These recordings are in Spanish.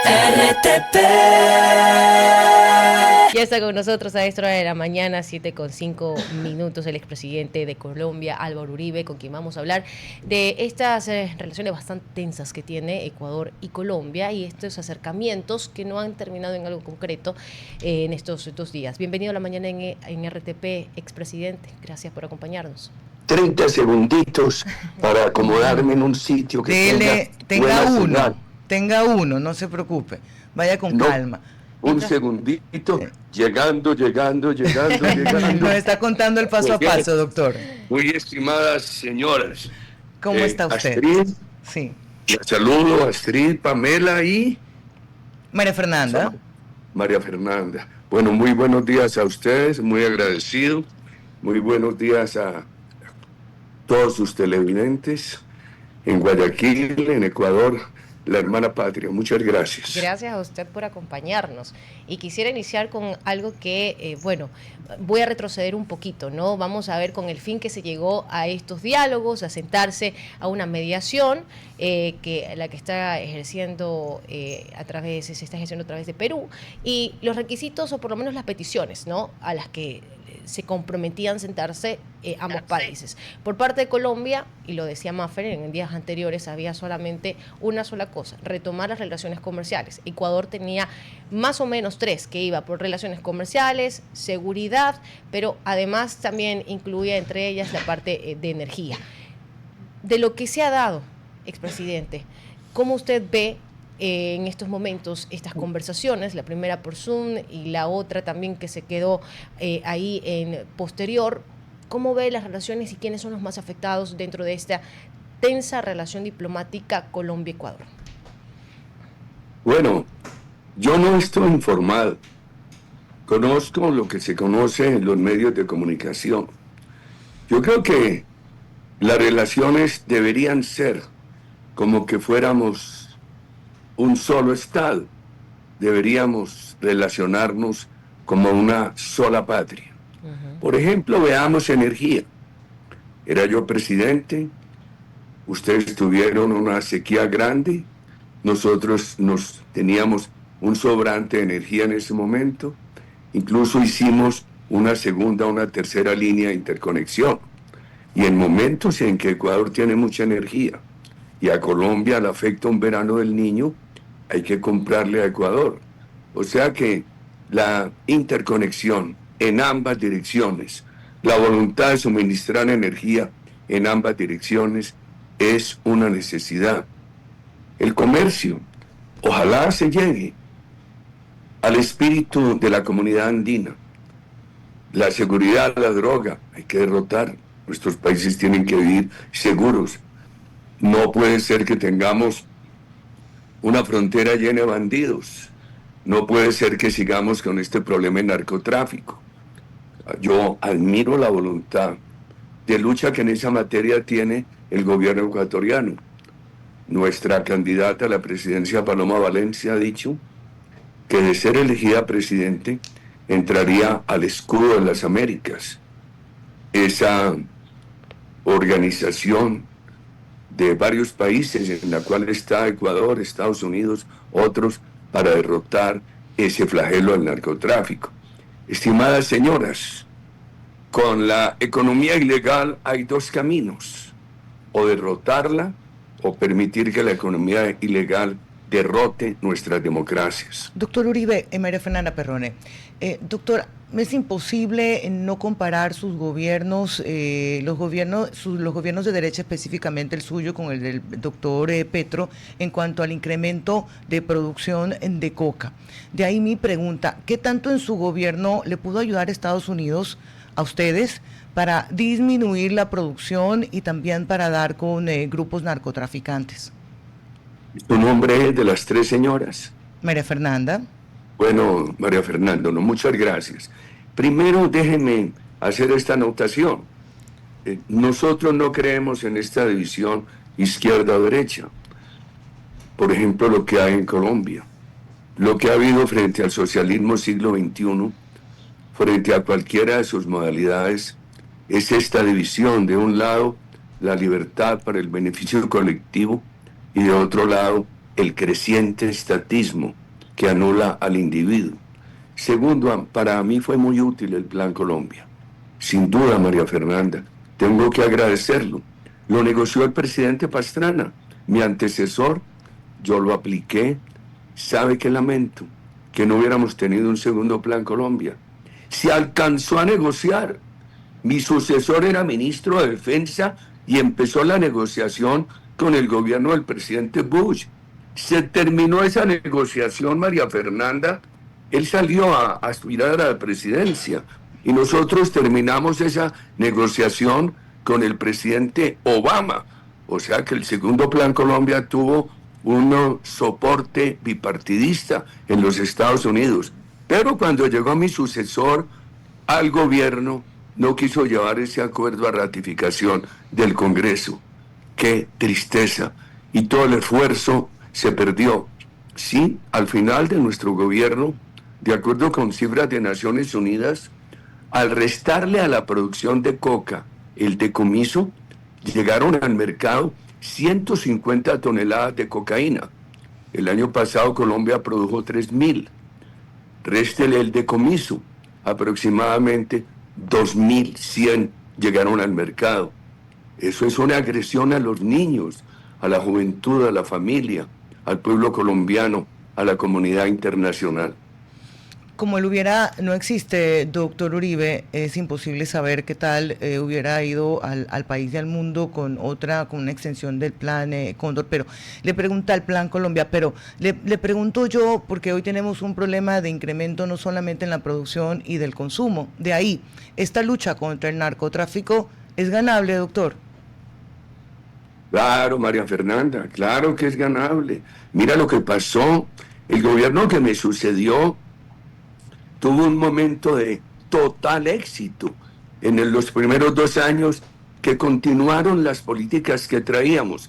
RTP. Ya está con nosotros a esta hora de la mañana, 7:05, el expresidente de Colombia, Álvaro Uribe, con quien vamos a hablar de estas relaciones bastante tensas que tiene Ecuador y Colombia y estos acercamientos que no han terminado en algo concreto en estos 2 días. Bienvenido a la mañana en RTP, expresidente. Gracias por acompañarnos. 30 segunditos para acomodarme en un sitio que tenga uno, no se preocupe, vaya con calma. Un segundito, llegando. Nos está contando el paso a paso, doctor. Muy estimadas señoras. ¿Cómo está usted? Astrid, sí. La saludo, Astrid, Pamela y... María Fernanda. María Fernanda. Bueno, muy buenos días a ustedes, muy agradecido. Muy buenos días a todos sus televidentes en Guayaquil, en Ecuador, la hermana patria. Muchas gracias. Gracias a usted por acompañarnos. Y quisiera iniciar con algo que, voy a retroceder un poquito, ¿no? Vamos a ver con el fin que se llegó a estos diálogos, a sentarse a una mediación la que está ejerciendo se está ejerciendo a través de Perú, y los requisitos, o por lo menos las peticiones, ¿no?, a las que se comprometían sentarse ambos países. Por parte de Colombia, y lo decía Maffer, en días anteriores había solamente una sola cosa: retomar las relaciones comerciales. Ecuador tenía más o menos tres, que iba por relaciones comerciales, seguridad, pero además también incluía entre ellas la parte de energía. De lo que se ha dado, expresidente, ¿cómo usted ve en estos momentos estas conversaciones, la primera por Zoom y la otra también que se quedó ahí en posterior? ¿Cómo ve las relaciones y quiénes son los más afectados dentro de esta tensa relación diplomática Colombia-Ecuador? Bueno, yo no estoy informado. Conozco lo que se conoce en los medios de comunicación. Yo creo que las relaciones deberían ser como que fuéramos un solo Estado. Deberíamos relacionarnos como una sola patria. Por ejemplo, veamos energía. Era yo presidente, ustedes tuvieron una sequía grande, nosotros teníamos un sobrante de energía en ese momento, incluso hicimos una segunda, una tercera línea de interconexión. Y en momentos en que Ecuador tiene mucha energía y a Colombia le afecta un verano del Niño, hay que comprarle a Ecuador. O sea que la interconexión en ambas direcciones, la voluntad de suministrar energía en ambas direcciones es una necesidad. El comercio, ojalá se llegue al espíritu de la comunidad andina. La seguridad, la droga, hay que derrotar. Nuestros países tienen que vivir seguros. No puede ser que tengamos una frontera llena de bandidos. No puede ser que sigamos con este problema de narcotráfico. Yo admiro la voluntad de lucha que en esa materia tiene el gobierno ecuatoriano. Nuestra candidata a la presidencia, Paloma Valencia, ha dicho que de ser elegida presidente entraría al escudo de las Américas. Esa organización de varios países en la cual está Ecuador, Estados Unidos, otros, para derrotar ese flagelo del narcotráfico. Estimadas señoras, con la economía ilegal hay dos caminos: o derrotarla o permitir que la economía ilegal derrote nuestras democracias. Doctor Uribe, María Fernanda Perrone, doctor, es imposible no comparar sus gobiernos, los gobiernos de derecha, específicamente el suyo, con el del doctor Petro, en cuanto al incremento de producción de coca. De ahí mi pregunta: ¿qué tanto en su gobierno le pudo ayudar Estados Unidos a ustedes para disminuir la producción y también para dar con grupos narcotraficantes? ¿Tu nombre es de las tres señoras? María Fernanda. Bueno, María Fernanda, muchas gracias. Primero, déjenme hacer esta anotación. Nosotros no creemos en esta división izquierda o derecha. Por ejemplo, lo que hay en Colombia, lo que ha habido frente al socialismo siglo XXI, frente a cualquiera de sus modalidades, es esta división. De un lado, la libertad para el beneficio colectivo, y de otro lado, el creciente estatismo que anula al individuo. Segundo, para mí fue muy útil el Plan Colombia. Sin duda, María Fernanda, tengo que agradecerlo. Lo negoció el presidente Pastrana, mi antecesor, yo lo apliqué. ¿Sabe qué lamento? Que no hubiéramos tenido un segundo Plan Colombia. Se alcanzó a negociar. Mi sucesor era ministro de Defensa y empezó la negociación con el gobierno del presidente Bush. Se terminó esa negociación, María Fernanda. Él salió a aspirar a la presidencia y nosotros terminamos esa negociación con el presidente Obama. O sea que el segundo Plan Colombia tuvo un soporte bipartidista en los Estados Unidos. Pero cuando llegó mi sucesor al gobierno, no quiso llevar ese acuerdo a ratificación del Congreso. ¡Qué tristeza! Y todo el esfuerzo se perdió. Sí, al final de nuestro gobierno, de acuerdo con cifras de Naciones Unidas, al restarle a la producción de coca el decomiso, llegaron al mercado 150 toneladas de cocaína. El año pasado Colombia produjo 3.000. Réstele el decomiso, aproximadamente 2.100 llegaron al mercado. Eso es una agresión a los niños, a la juventud, a la familia, al pueblo colombiano, a la comunidad internacional. Como no existe, doctor Uribe, es imposible saber qué tal hubiera ido al país y al mundo con una extensión del plan Cóndor, pero le pregunta el Plan Colombia, pero le pregunto yo, porque hoy tenemos un problema de incremento no solamente en la producción y del consumo. De ahí, ¿esta lucha contra el narcotráfico es ganable, doctor? Claro, María Fernanda, claro que es ganable. Mira lo que pasó. El gobierno que me sucedió tuvo un momento de total éxito en los primeros 2 años que continuaron las políticas que traíamos.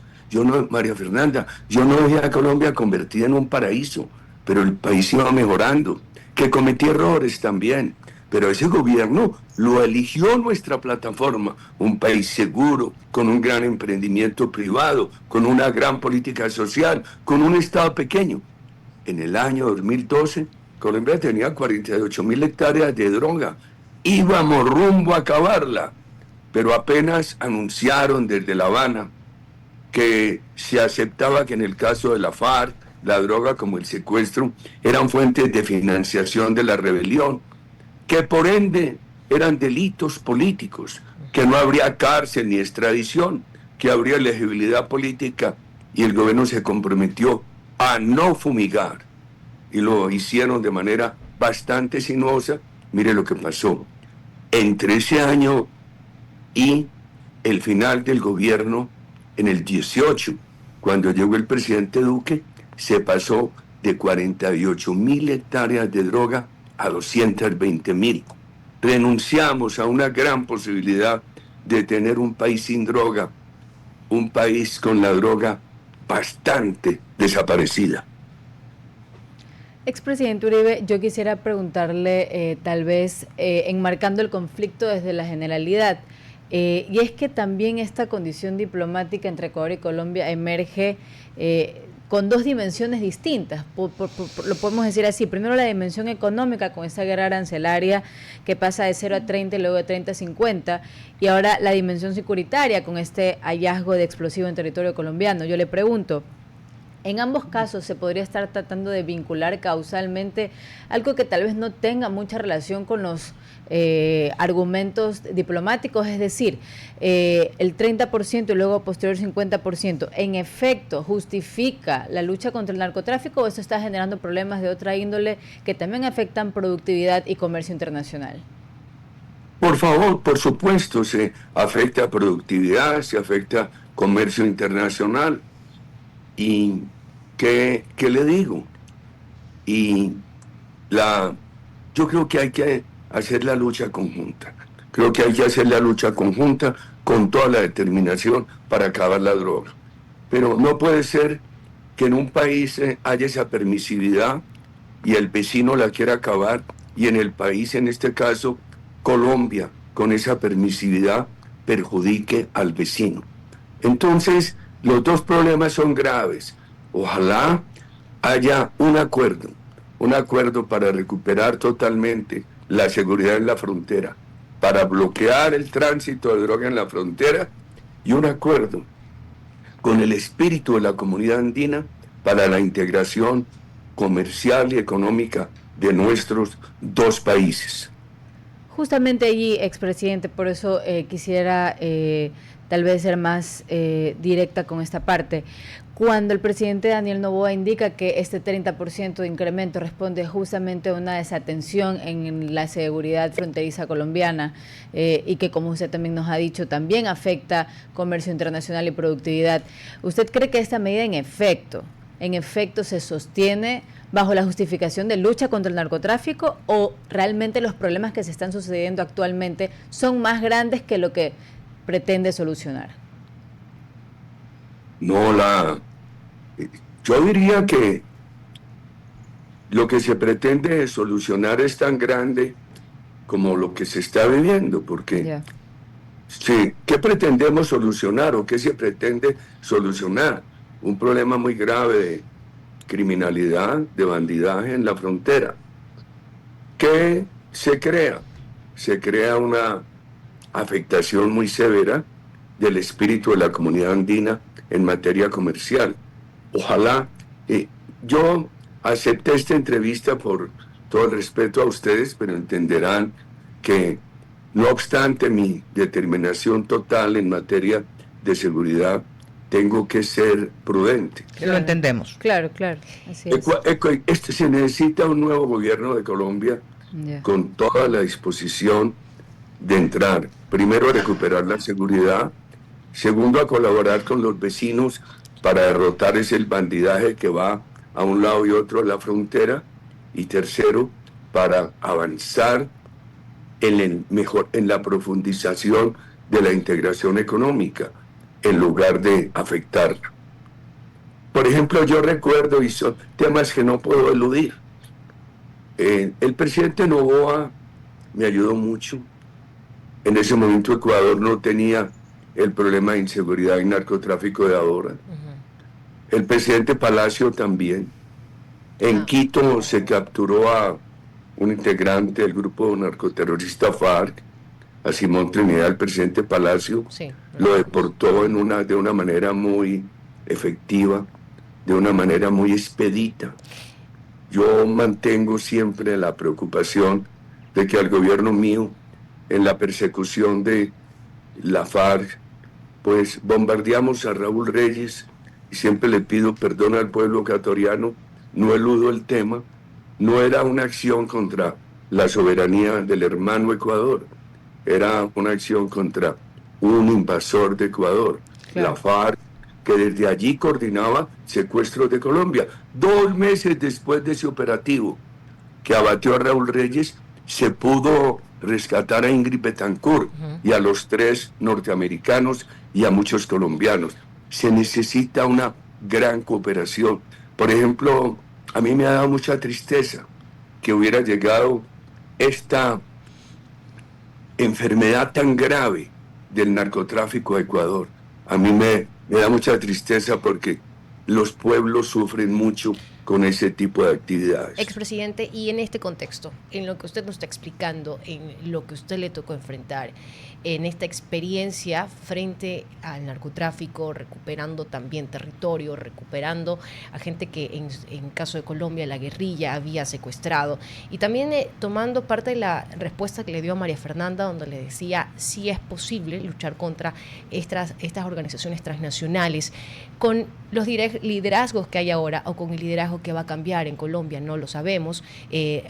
María Fernanda, yo no dejé a Colombia convertida en un paraíso, pero el país iba mejorando, que cometí errores también, pero ese gobierno lo eligió nuestra plataforma, un país seguro, con un gran emprendimiento privado, con una gran política social, con un Estado pequeño. En el año 2012, Colombia tenía 48.000 hectáreas de droga. Íbamos rumbo a acabarla, pero apenas anunciaron desde La Habana que se aceptaba que en el caso de la FARC, la droga como el secuestro eran fuentes de financiación de la rebelión, que por ende eran delitos políticos, que no habría cárcel ni extradición, que habría elegibilidad política, y el gobierno se comprometió a no fumigar. Y lo hicieron de manera bastante sinuosa. Mire lo que pasó. Entre ese año y el final del gobierno, en el 18, cuando llegó el presidente Duque, se pasó de 48.000 hectáreas de droga a 220.000. Renunciamos a una gran posibilidad de tener un país sin droga, un país con la droga bastante desaparecida. Expresidente Uribe, yo quisiera preguntarle, tal vez enmarcando el conflicto desde la generalidad, y es que también esta condición diplomática entre Ecuador y Colombia emerge con 2 dimensiones distintas, lo podemos decir así. Primero, la dimensión económica con esa guerra arancelaria que pasa de 0 a 30 y luego de 30 a 50, y ahora la dimensión securitaria con este hallazgo de explosivo en territorio colombiano. Yo le pregunto, en ambos casos se podría estar tratando de vincular causalmente algo que tal vez no tenga mucha relación con los argumentos diplomáticos, es decir, el 30% y luego posterior 50%, ¿en efecto justifica la lucha contra el narcotráfico o eso está generando problemas de otra índole que también afectan productividad y comercio internacional? Por favor, por supuesto, se afecta productividad, se afecta comercio internacional. ¿Y qué le digo? Yo creo que hay que hacer la lucha conjunta. Creo que hay que hacer la lucha conjunta con toda la determinación para acabar la droga. Pero no puede ser que en un país haya esa permisividad y el vecino la quiera acabar, y en el país, en este caso, Colombia, con esa permisividad, perjudique al vecino. Entonces, los 2 problemas son graves. Ojalá haya un acuerdo para recuperar totalmente la seguridad en la frontera, para bloquear el tránsito de droga en la frontera, y un acuerdo con el espíritu de la comunidad andina para la integración comercial y económica de nuestros dos países. Justamente allí, expresidente, por eso quisiera tal vez ser más directa con esta parte. Cuando el presidente Daniel Noboa indica que este 30% de incremento responde justamente a una desatención en la seguridad fronteriza colombiana y que, como usted también nos ha dicho, también afecta comercio internacional y productividad, ¿usted cree que esta medida en efecto se sostiene bajo la justificación de lucha contra el narcotráfico, o realmente los problemas que se están sucediendo actualmente son más grandes que lo que pretende solucionar? Yo diría que lo que se pretende solucionar es tan grande como lo que se está viviendo, porque sí, ¿qué pretendemos solucionar o qué se pretende solucionar? Un problema muy grave de criminalidad, de bandidaje en la frontera. ¿Qué se crea? Se crea una afectación muy severa del espíritu de la comunidad andina en materia comercial. Ojalá, yo acepté esta entrevista por todo el respeto a ustedes, pero entenderán que no obstante mi determinación total en materia de seguridad, tengo que ser prudente. Claro. Lo entendemos. Claro, así es. Se necesita un nuevo gobierno de Colombia con toda la disposición de entrar, primero a recuperar la seguridad, segundo a colaborar con los vecinos para derrotar ese bandidaje que va a un lado y otro de la frontera, y tercero para avanzar en la profundización de la integración económica en lugar de afectarla. Por ejemplo, yo recuerdo, y son temas que no puedo eludir, el presidente Noboa me ayudó mucho. En ese momento Ecuador no tenía el problema de inseguridad y narcotráfico de ahora. El presidente Palacio también. En Quito se capturó a un integrante del grupo narcoterrorista FARC, a Simón Trinidad. El presidente Palacio lo deportó de una manera muy efectiva, de una manera muy expedita. Yo mantengo siempre la preocupación de que al gobierno mío, en la persecución de la FARC, pues bombardeamos a Raúl Reyes, y siempre le pido perdón al pueblo ecuatoriano, no eludo el tema. No era una acción contra la soberanía del hermano Ecuador, era una acción contra un invasor de Ecuador, la FARC, que desde allí coordinaba secuestros de Colombia. 2 meses después de ese operativo que abatió a Raúl Reyes, se pudo rescatar a Ingrid Betancourt y a los 3 norteamericanos y a muchos colombianos. Se necesita una gran cooperación. Por ejemplo, a mí me ha dado mucha tristeza que hubiera llegado esta enfermedad tan grave del narcotráfico a Ecuador. A mí me da mucha tristeza porque los pueblos sufren mucho con ese tipo de actividades. Expresidente, y en este contexto, en lo que usted nos está explicando, en lo que usted le tocó enfrentar, en esta experiencia frente al narcotráfico, recuperando también territorio, recuperando a gente que en caso de Colombia la guerrilla había secuestrado, y también tomando parte de la respuesta que le dio a María Fernanda, donde le decía si es posible luchar contra estas organizaciones transnacionales, con los liderazgos que hay ahora o con el liderazgo que va a cambiar en Colombia, no lo sabemos,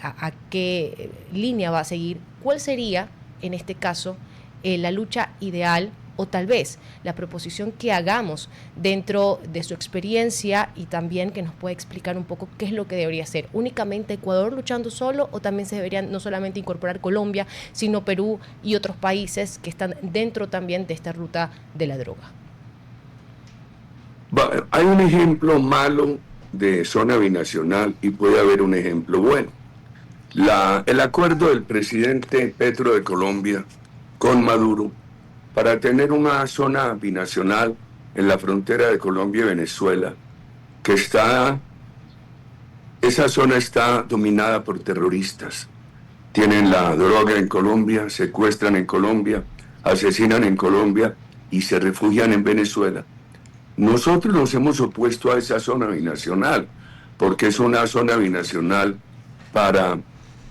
a qué línea va a seguir. ¿Cuál sería, en este caso, la lucha ideal o tal vez la proposición que hagamos dentro de su experiencia, y también que nos pueda explicar un poco qué es lo que debería ser? ¿Únicamente Ecuador luchando solo, o también se deberían no solamente incorporar Colombia, sino Perú y otros países que están dentro también de esta ruta de la droga? Hay un ejemplo malo de zona binacional y puede haber un ejemplo bueno. El acuerdo del presidente Petro de Colombia con Maduro para tener una zona binacional en la frontera de Colombia y Venezuela que esa zona está dominada por terroristas. Tienen la droga en Colombia, secuestran en Colombia, asesinan en Colombia y se refugian en Venezuela. Nosotros nos hemos opuesto a esa zona binacional, porque es una zona binacional para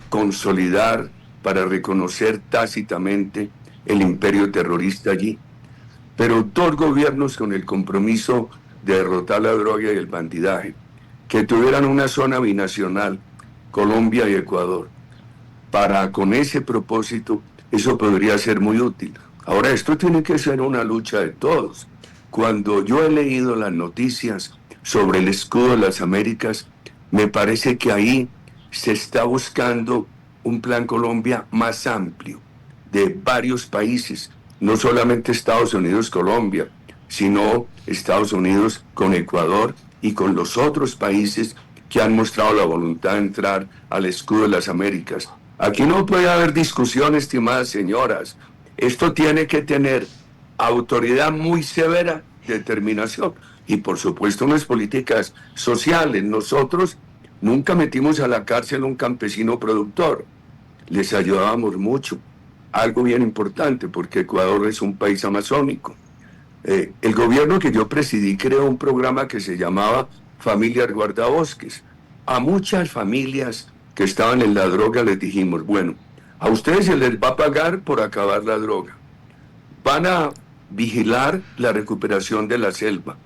consolidar, para reconocer tácitamente el imperio terrorista allí. Pero dos gobiernos con el compromiso de derrotar la droga y el bandidaje, que tuvieran una zona binacional, Colombia y Ecuador, con ese propósito, eso podría ser muy útil. Ahora, esto tiene que ser una lucha de todos. Cuando yo he leído las noticias sobre el escudo de las Américas, me parece que ahí se está buscando un plan Colombia más amplio, de varios países, no solamente Estados Unidos, Colombia, sino Estados Unidos con Ecuador y con los otros países que han mostrado la voluntad de entrar al escudo de las Américas. Aquí no puede haber discusión, estimadas señoras. Esto tiene que tener autoridad muy severa, determinación y por supuesto unas políticas sociales. Nosotros nunca metimos a la cárcel a un campesino productor, les ayudábamos mucho. Algo bien importante, porque Ecuador es un país amazónico. El gobierno que yo presidí creó un programa que se llamaba Familias Guardabosques. A muchas familias que estaban en la droga les dijimos, bueno, a ustedes se les va a pagar por acabar la droga. Van a vigilar la recuperación de la selva.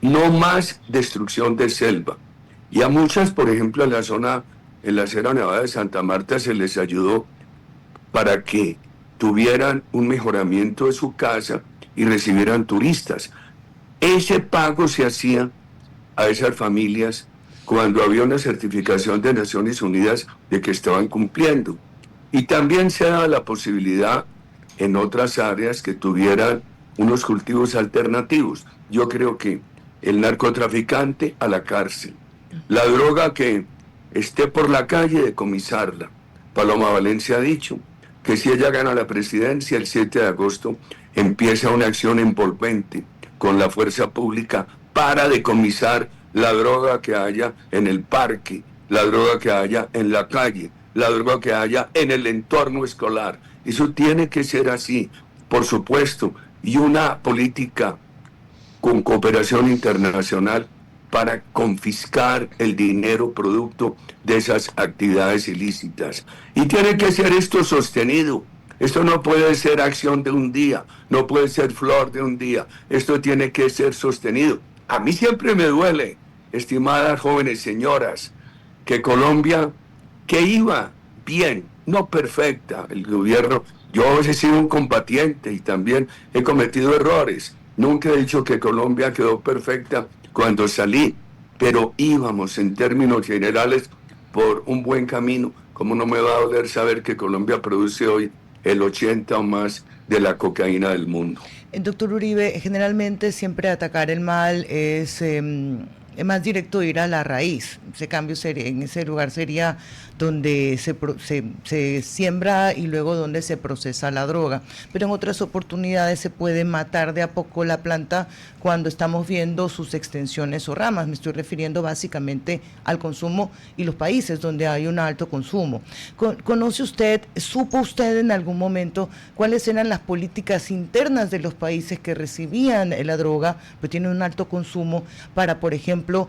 No más destrucción de selva. Y a muchas, por ejemplo, en la Sierra Nevada de Santa Marta se les ayudó para que tuvieran un mejoramiento de su casa y recibieran turistas. Ese pago se hacía a esas familias cuando había una certificación de Naciones Unidas de que estaban cumpliendo. Y también se da la posibilidad en otras áreas que tuvieran unos cultivos alternativos. Yo creo que el narcotraficante a la cárcel, la droga que esté por la calle, decomisarla. Paloma Valencia ha dicho que si ella gana la presidencia el 7 de agosto, empieza una acción envolvente con la fuerza pública para decomisar la droga que haya en el parque, la droga que haya en la calle, la droga que haya en el entorno escolar. Eso tiene que ser así, por supuesto, y una política con cooperación internacional para confiscar el dinero producto de esas actividades ilícitas. Y tiene que ser esto sostenido. Esto no puede ser acción de un día, no puede ser flor de un día. Esto tiene que ser sostenido. A mí siempre me duele, estimadas jóvenes señoras, que Colombia, que iba bien, no perfecta, el gobierno, yo a veces he sido un combatiente y también he cometido errores. Nunca he dicho que Colombia quedó perfecta cuando salí, pero íbamos en términos generales por un buen camino. ¿Cómo no me va a doler saber que Colombia produce hoy el 80 o más de la cocaína del mundo? Doctor Uribe, generalmente siempre atacar el mal es más directo ir a la raíz. Ese cambio en ese lugar sería donde se siembra y luego donde se procesa la droga. Pero en otras oportunidades se puede matar de a poco la planta cuando estamos viendo sus extensiones o ramas. Me estoy refiriendo básicamente al consumo y los países donde hay un alto consumo. ¿Conoce usted, supo usted en algún momento cuáles eran las políticas internas de los países que recibían la droga, pero tienen un alto consumo, para, por ejemplo,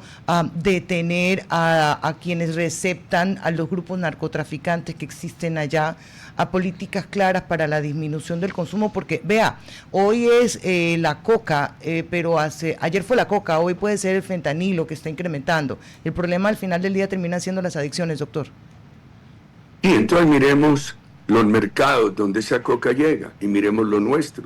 detener a quienes receptan, a los grupos narcotraficantes que existen allá, a políticas claras para la disminución del consumo? Porque, vea, hoy es la coca, pero ayer fue la coca, hoy puede ser el fentanilo que está incrementando. El problema al final del día termina siendo las adicciones, doctor. Y entonces miremos los mercados donde esa coca llega y miremos lo nuestro.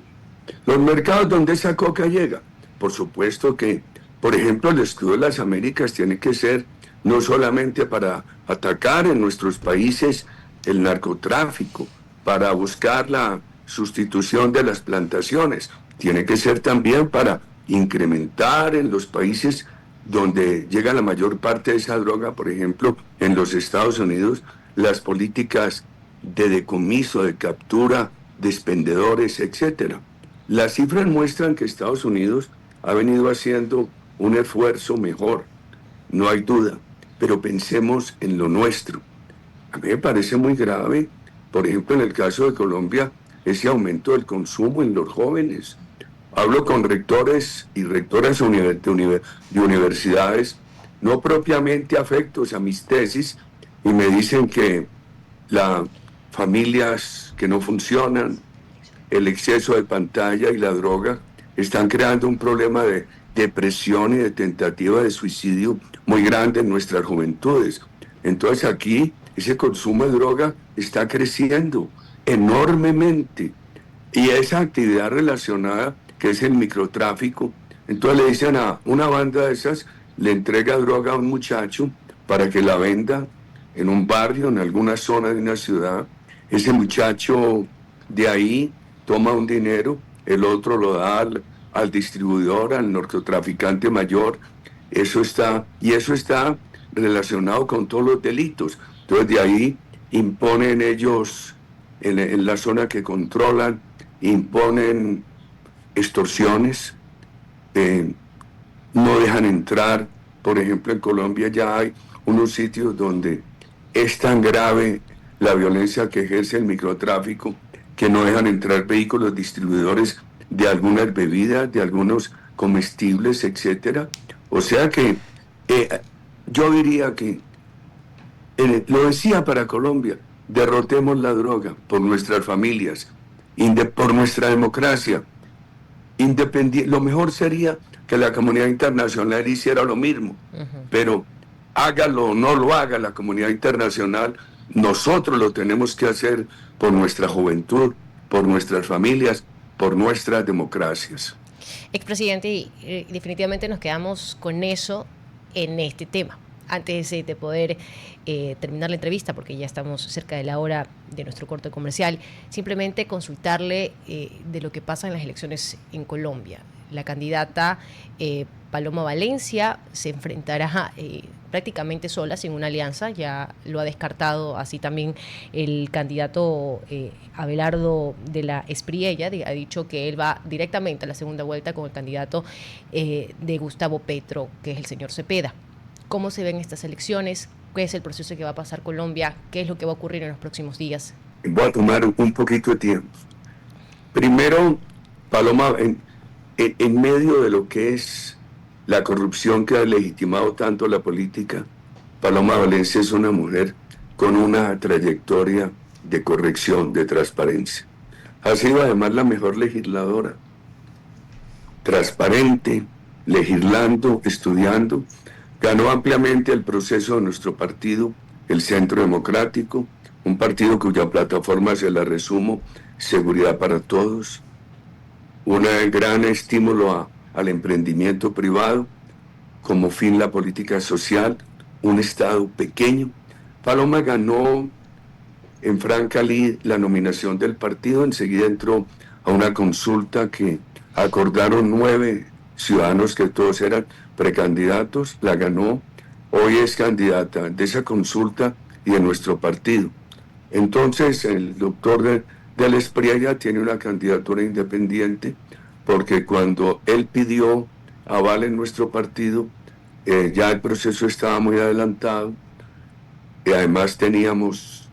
Los mercados donde esa coca llega, por supuesto que, por ejemplo, el escudo de las Américas tiene que ser no solamente para atacar en nuestros países el narcotráfico, para buscar la sustitución de las plantaciones, tiene que ser también para incrementar en los países donde llega la mayor parte de esa droga, por ejemplo, en los Estados Unidos, las políticas de decomiso, de captura de expendedores, etcétera. Las cifras muestran que Estados Unidos ha venido haciendo un esfuerzo mejor. no hay duda, pero pensemos en lo nuestro. A mí me parece muy grave, por ejemplo, en el caso de Colombia, ese aumento del consumo en los jóvenes. Hablo con rectores y rectoras de universidades, no propiamente afectos a mis tesis, y me dicen que las familias que no funcionan, el exceso de pantalla y la droga están creando un problema de depresión y de tentativa de suicidio muy grande en nuestras juventudes. Entonces aquí ese consumo de droga está creciendo enormemente, y esa actividad relacionada, que es el microtráfico, entonces le dicen a una banda de esas, le entrega droga a un muchacho para que la venda en un barrio, en alguna zona de una ciudad. Ese muchacho de ahí toma un dinero, el otro lo da al distribuidor, al narcotraficante mayor. Eso está relacionado con todos los delitos. Entonces de ahí imponen ellos, en la zona que controlan, imponen extorsiones, no dejan entrar. Por ejemplo, en Colombia ya hay unos sitios donde es tan grave la violencia que ejerce el microtráfico que no dejan entrar vehículos distribuidores de algunas bebidas, de algunos comestibles, etcétera. O sea que yo diría que, lo decía para Colombia, derrotemos la droga por nuestras familias, por nuestra democracia. Lo mejor sería que la comunidad internacional hiciera lo mismo, pero hágalo o no lo haga la comunidad internacional, nosotros lo tenemos que hacer por nuestra juventud, por nuestras familias, por nuestras democracias. Expresidente, definitivamente nos quedamos con eso en este tema. Antes de poder terminar la entrevista, porque ya estamos cerca de la hora de nuestro corte comercial, simplemente consultarle de lo que pasa en las elecciones en Colombia. La candidata Paloma Valencia se enfrentará prácticamente sola, sin una alianza, ya lo ha descartado así también el candidato Abelardo de la Espriella, ha dicho que él va directamente a la segunda vuelta con el candidato de Gustavo Petro, que es el señor Cepeda. ¿Cómo se ven estas elecciones? ¿Qué es el proceso que va a pasar Colombia? ¿Qué es lo que va a ocurrir en los próximos días? Voy a tomar un poquito de tiempo. Primero, Paloma, en medio de lo que es la corrupción que ha legitimado tanto la política, Paloma Valencia es una mujer con una trayectoria de corrección, de transparencia. Ha sido además la mejor legisladora, transparente, legislando, estudiando. Ganó ampliamente el proceso de nuestro partido, el Centro Democrático, un partido cuya plataforma se la resumo: seguridad para todos, un gran estímulo al emprendimiento privado, como fin la política social, un Estado pequeño. Paloma ganó en franca lid la nominación del partido, enseguida entró a una consulta que acordaron 9 ciudadanos que todos eran precandidatos, la ganó, hoy es candidata de esa consulta y de nuestro partido. Entonces el doctor de la Espriella tiene una candidatura independiente, porque cuando él pidió aval en nuestro partido, ya el proceso estaba muy adelantado, y además teníamos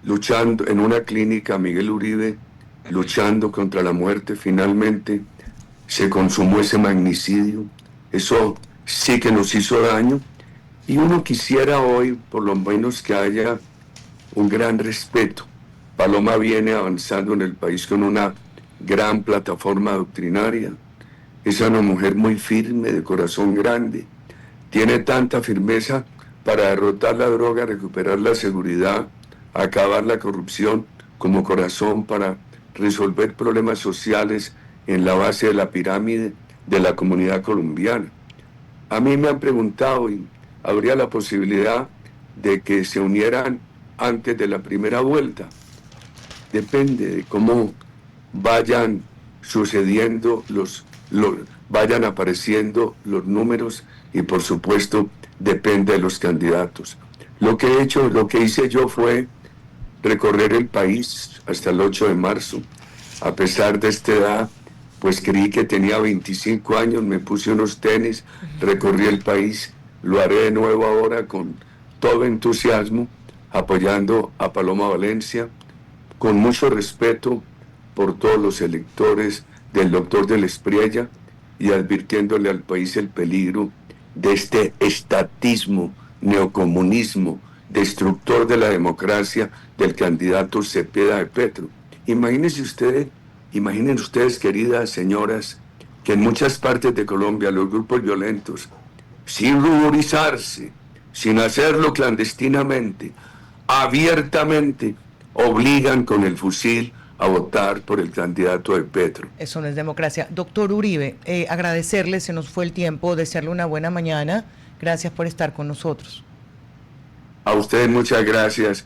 luchando en una clínica, Miguel Uribe, luchando contra la muerte. Finalmente se consumó ese magnicidio. Eso sí que nos hizo daño, y uno quisiera hoy por lo menos que haya un gran respeto. Paloma viene avanzando en el país con una gran plataforma doctrinaria. Es una mujer muy firme, de corazón grande. Tiene tanta firmeza para derrotar la droga, recuperar la seguridad, acabar la corrupción, como corazón para resolver problemas sociales en la base de la pirámide de la comunidad colombiana. A mí me han preguntado, y habría la posibilidad de que se unieran antes de la primera vuelta. Depende de cómo vayan sucediendo vayan apareciendo los números, y por supuesto depende de los candidatos. Lo que hice yo fue recorrer el país hasta el 8 de marzo. A pesar de esta edad, pues creí que tenía 25 años, me puse unos tenis, recorrí el país lo haré de nuevo ahora con todo entusiasmo, apoyando a Paloma Valencia, con mucho respeto por todos los electores del doctor del Espriella y advirtiéndole al país el peligro de este estatismo, neocomunismo, destructor de la democracia del candidato Cepeda de Petro. Imaginen ustedes, queridas señoras, que en muchas partes de Colombia los grupos violentos, sin ruborizarse, sin hacerlo clandestinamente, abiertamente, obligan con el fusil a votar por el candidato de Petro. Eso no es democracia. Doctor Uribe, agradecerle, se nos fue el tiempo, desearle una buena mañana. Gracias por estar con nosotros. A ustedes muchas gracias,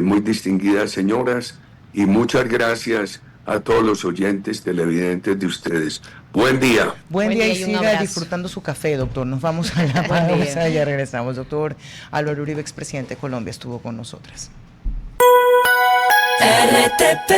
muy distinguidas señoras, y muchas gracias a todos los oyentes televidentes de ustedes. Buen día. Buen día y siga abrazo. disfrutando su café, doctor. Nos vamos a la pausa y ya regresamos. Doctor Álvaro Uribe, expresidente de Colombia, estuvo con nosotras. RTP